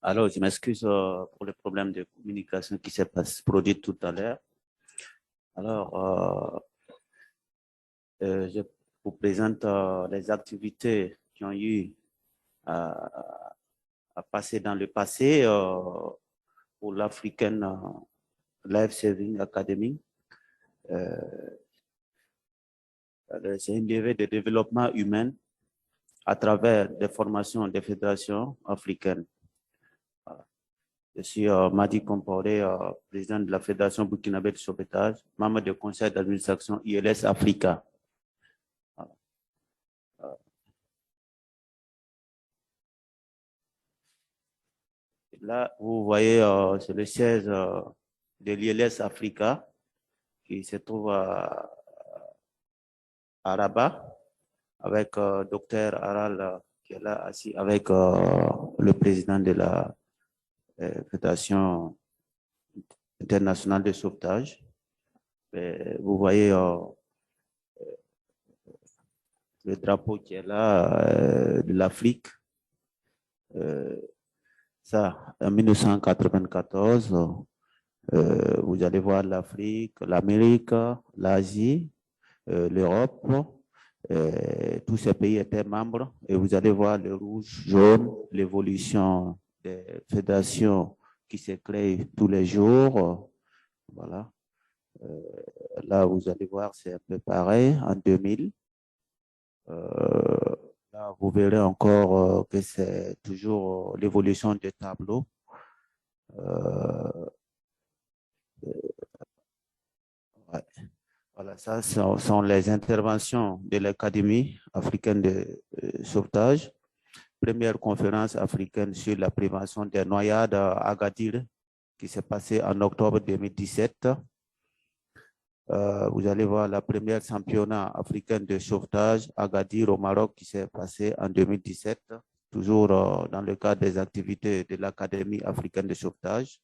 Alors, je m'excuse pour le problème de communication qui s'est produit tout à l'heure. Alors, je vous présente les activités qui ont eu à, à passer dans le passé pour l'African Life Saving Academy. C'est une levée de développement humain à travers des formations des fédérations africaines. Je suis Madi Comporé, président de la Fédération burkinabé de sauvetage, membre du conseil d'administration ILS Africa. Là, vous voyez, c'est le siège de l'ILS Africa qui se trouve à Rabat avec Dr Aral qui est là assis avec le président de la Fédération internationale de sauvetage. Et vous voyez le drapeau qui est là de l'Afrique. Ça, en 1994, vous allez voir l'Afrique, l'Amérique, l'Asie, l'Europe. Tous ces pays étaient membres et vous allez voir le rouge, jaune, l'évolution des fédérations qui se créent tous les jours. Voilà. Là, vous allez voir, c'est un peu pareil en 2000. Là, vous verrez encore que c'est toujours l'évolution des tableaux. Ouais. Voilà, ça sont les interventions de l'Académie africaine de sauvetage. Première conférence africaine sur la prévention des noyades à Agadir, qui s'est passée en octobre 2017. Vous allez voir la première championnat africain de sauvetage à Agadir au Maroc qui s'est passé en 2017, toujours dans le cadre des activités de l'Académie africaine de sauvetage.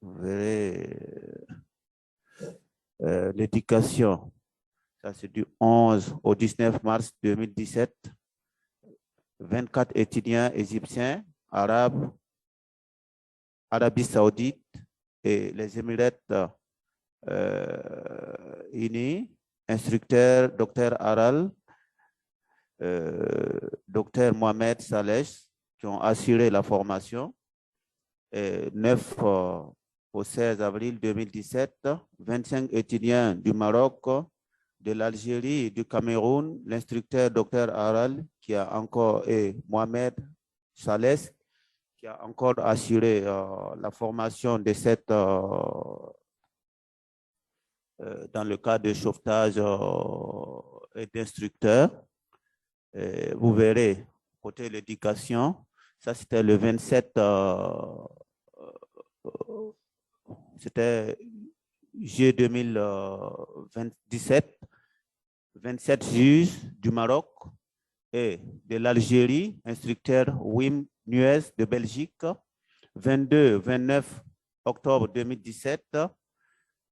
Vous verrez l'éducation. Ça, c'est du 11 au 19 mars 2017. 24 étudiants égyptiens, arabes, Arabie Saoudite et les Émirats unis, instructeur Dr Aral, Dr Mohamed Saleh, qui ont assuré la formation. Et 9 au 16 avril 2017, 25 étudiants du Maroc, de l'Algérie et du Cameroun, l'instructeur Dr Aral, qui a encore, et Mohamed Saleh, qui a encore assuré la formation de cette dans le cadre de sauvetage et d'instructeurs. Vous verrez, côté l'éducation, ça c'était le 27, c'était juillet 2017, 27 juges du Maroc et de l'Algérie, instructeur Wim Nuez de Belgique, 22-29 octobre 2017,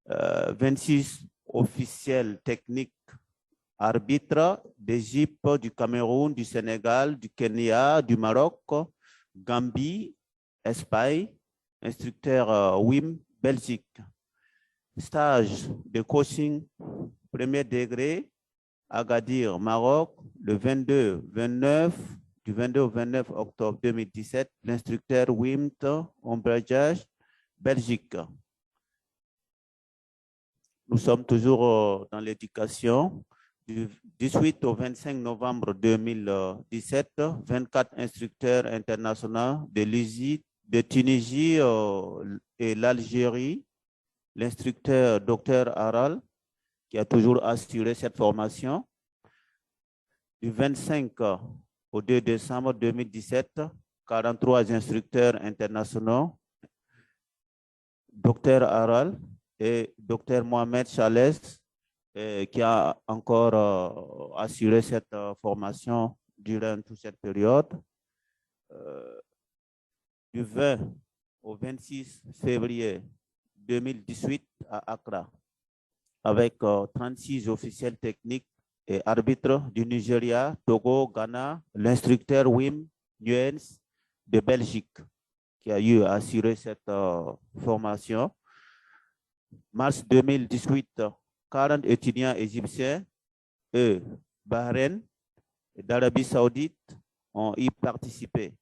26 officiels techniques arbitres d'Égypte, du Cameroun, du Sénégal, du Kenya, du Maroc, Gambie, Espagne, instructeur Wim, Belgique. Stage de coaching premier degré, Agadir, Maroc, le 22-29, du 22 au 29 octobre 2017, l'instructeur Wim, Ombragage, Belgique. Nous sommes toujours dans l'éducation. Du 18 au 25 novembre 2017, 24 instructeurs internationaux de Tunisie et l'Algérie. L'instructeur Dr Aral, qui a toujours assuré cette formation. Du 25 au 2 décembre 2017, 43 instructeurs internationaux. Dr Aral et Dr Mohamed Chalès, qui a encore assuré cette formation durant toute cette période. Du 20 au 26 février 2018 à Accra, avec 36 officiels techniques et arbitres du Nigeria, Togo, Ghana, l'instructeur Wim Nuens de Belgique, qui a eu à assurer cette formation. Mars 2018, 40 étudiants égyptiens et Bahreïn et d'Arabie Saoudite ont y participé.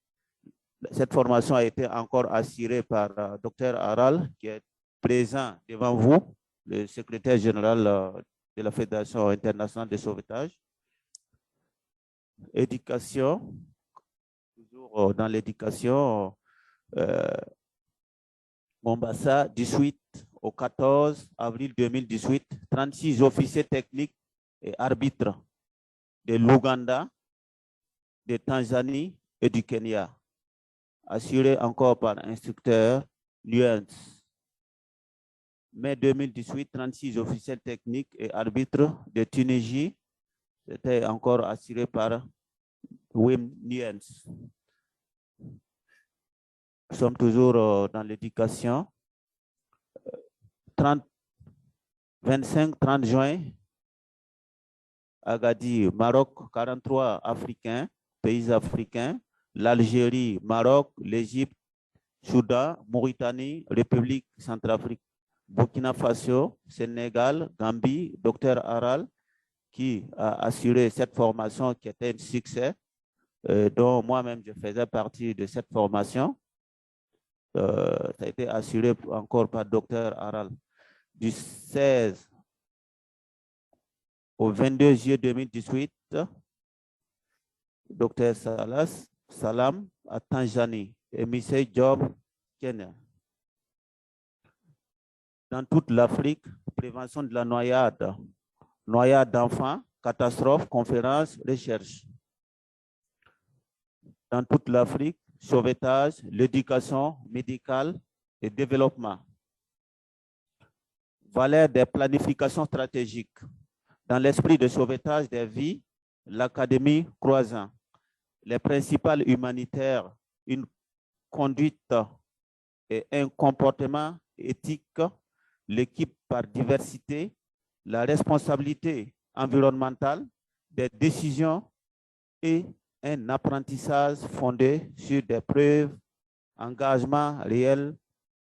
Cette formation a été encore assurée par Dr Aral, qui est présent devant vous, le secrétaire général de la Fédération internationale de sauvetage. Éducation, toujours dans l'éducation, Mombasa, 18 au 14 avril 2018, 36 officiers techniques et arbitres de l'Ouganda, de Tanzanie et du Kenya, assurés encore par instructeur Nuens. Mai 2018, 36 officiels techniques et arbitres de Tunisie, c'était encore assuré par Wim Nuens. Nous sommes toujours dans l'éducation. 25-30 juin, Agadir, Maroc, 43 Africains, pays africains, l'Algérie, Maroc, l'Égypte, Soudan, Mauritanie, République Centrafrique, Burkina Faso, Sénégal, Gambie, Dr Aral, qui a assuré cette formation qui était un succès, dont moi-même je faisais partie de cette formation. Ça a été assuré encore par Dr Aral. Du 16 au 22 juillet 2018, Dr Salam à Tanzanie et Missy Job, Kenya. Dans toute l'Afrique, prévention de la noyade, noyade d'enfants, catastrophe, conférences, recherche. Dans toute l'Afrique, sauvetage, l'éducation médicale et développement. Valeur des planifications stratégiques. Dans l'esprit de sauvetage des vies, l'Académie Croissant. Les principales humanitaires, une conduite et un comportement éthique, l'équipe par diversité, la responsabilité environnementale, des décisions et un apprentissage fondé sur des preuves, engagement réel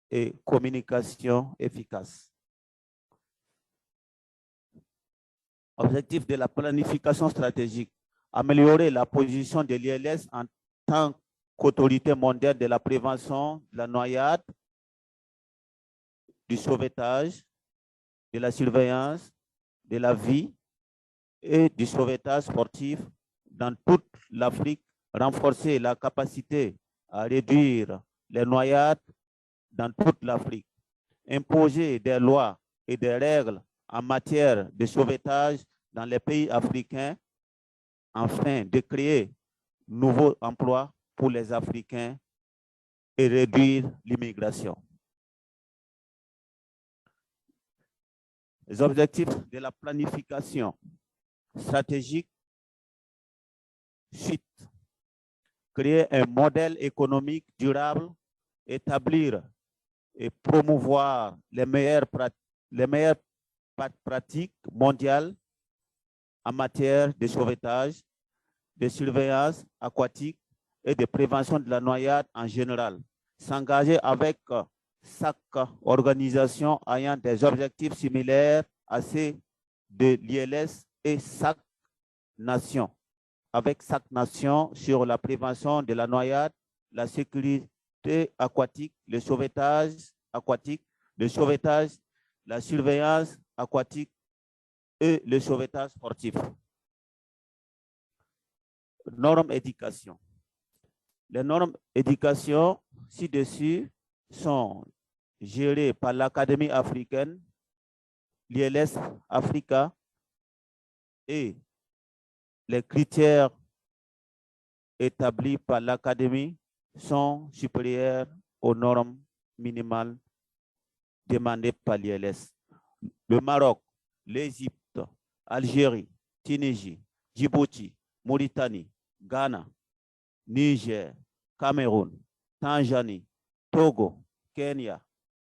et communication efficace. Objectif de la planification stratégique, améliorer la position de l'ILS en tant qu'autorité mondiale de la prévention de la noyade, du sauvetage, de la surveillance, de la vie et du sauvetage sportif dans toute l'Afrique, renforcer la capacité à réduire les noyades dans toute l'Afrique, imposer des lois et des règles en matière de sauvetage dans les pays africains afin de créer nouveaux emplois pour les Africains et réduire l'immigration. Les objectifs de la planification stratégique suite: créer un modèle économique durable, établir et promouvoir les meilleures pratiques mondiales en matière de sauvetage, de surveillance aquatique et de prévention de la noyade en général. S'engager avec chaque organisation ayant des objectifs similaires à ceux de l'ILS et chaque nation, avec chaque nation sur la prévention de la noyade, la sécurité aquatique, le sauvetage aquatique, le sauvetage, la surveillance aquatique et le sauvetage sportif. Normes éducation. Les normes éducation ci-dessus sont gérées par l'Académie africaine, l'ILS Africa, et les critères établis par l'Académie sont supérieurs aux normes minimales demandées par l'ILS. Le Maroc, l'Égypte, Algérie, Tunisie, Djibouti, Mauritanie, Ghana, Niger, Cameroun, Tanzanie, Togo, Kenya,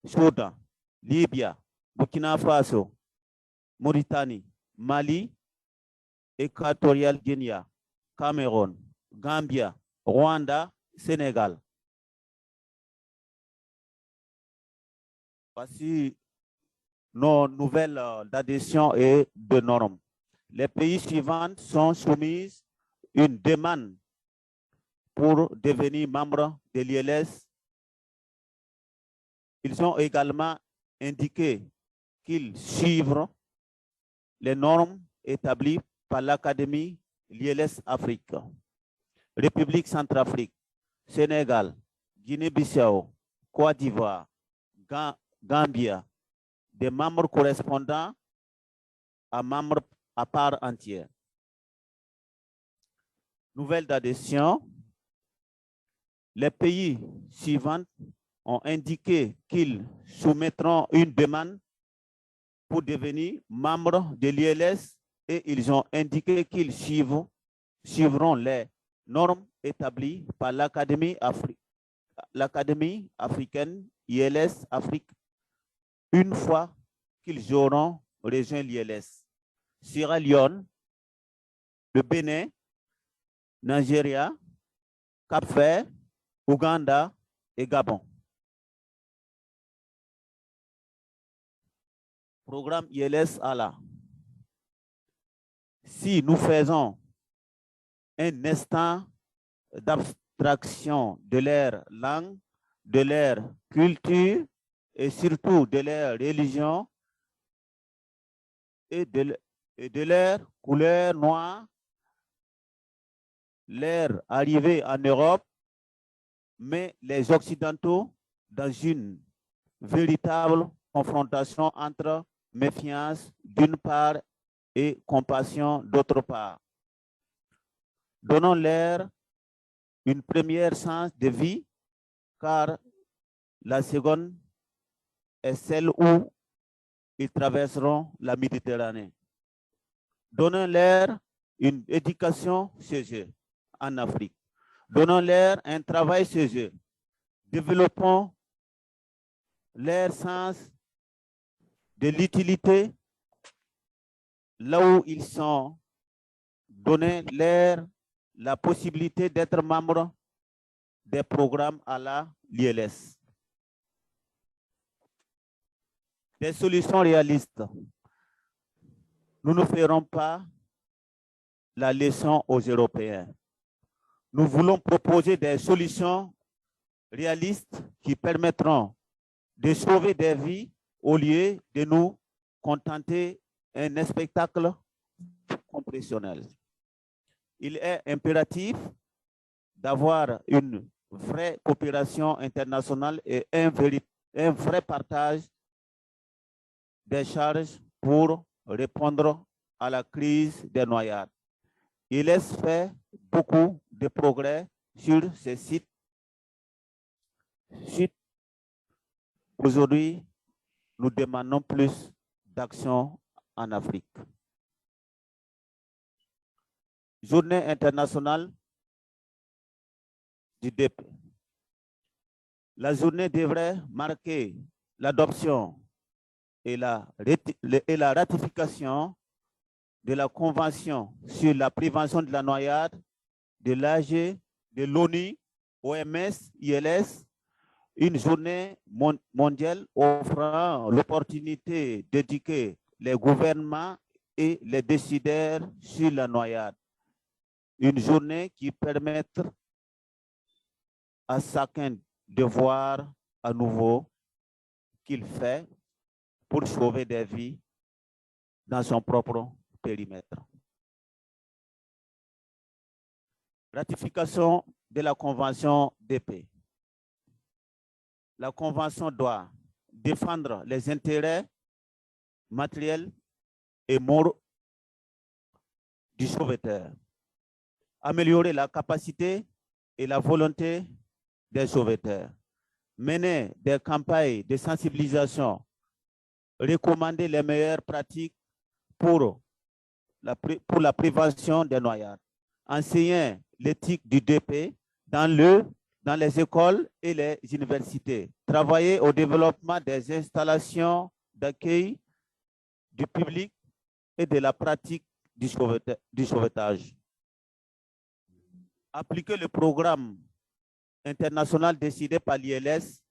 Soudan, Libye, Burkina Faso, Mauritanie, Mali, Équatorial Guinée, Cameroun, Gambia, Rwanda, Sénégal. Voici nos nouvelles d'adhésion et de normes. Les pays suivants sont soumis à une demande pour devenir membres de l'ILS. Ils ont également indiqué qu'ils suivent les normes établies par l'Académie l'ILS Afrique. République Centrafrique, Sénégal, Guinée-Bissau, Côte d'Ivoire, Gambia, des membres correspondants à membres à part entière. Nouvelle d'adhésion. Les pays suivants ont indiqué qu'ils soumettront une demande pour devenir membres de l'ILS et ils ont indiqué qu'ils suivront les normes établies par l'Académie africaine ILS Afrique une fois qu'ils auront rejoint l'ILS. Sierra Leone, le Bénin, Nigeria, Cap-Vert, Ouganda et Gabon. Programme ILS ALA. Si nous faisons un instant d'abstraction de leur langue, de leur culture et surtout de leur religion et de leur couleur noire, leur arrivée en Europe, mais les Occidentaux dans une véritable confrontation entre méfiance d'une part et compassion d'autre part. Donnons-leur une première chance de vie, car la seconde est celle où ils traverseront la Méditerranée. Donnons-leur une éducation chez eux en Afrique. Donnons-leur un travail chez eux. Développons leur sens de l'utilité là où ils sont. Donnez-leur la possibilité d'être membres des programmes à l'ILS. Des solutions réalistes. Nous ne ferons pas la leçon aux Européens. Nous voulons proposer des solutions réalistes qui permettront de sauver des vies au lieu de nous contenter d'un spectacle compressionnel. Il est impératif d'avoir une vraie coopération internationale et un vrai partage des charges pour répondre à la crise des noyades. Il laisse fait beaucoup de progrès sur ces sites. Aujourd'hui, nous demandons plus d'action en Afrique. Journée internationale du DP. La journée devrait marquer l'adoption et la ratification de la Convention sur la prévention de la noyade de l'AG, de l'ONU, OMS, ILS, une journée mondiale offrant l'opportunité d'éduquer les gouvernements et les décideurs sur la noyade. Une journée qui permette à chacun de voir à nouveau qu'il fait pour sauver des vies dans son propre périmètre. Ratification de la Convention de paix. La Convention doit défendre les intérêts matériels et moraux du sauveteur, améliorer la capacité et la volonté des sauveteurs, mener des campagnes de sensibilisation, recommander les meilleures pratiques pour la prévention des noyades, enseigner l'éthique du DP dans les écoles et les universités, travailler au développement des installations d'accueil du public et de la pratique du sauvetage. appliquer le programme international décidé par l'ILS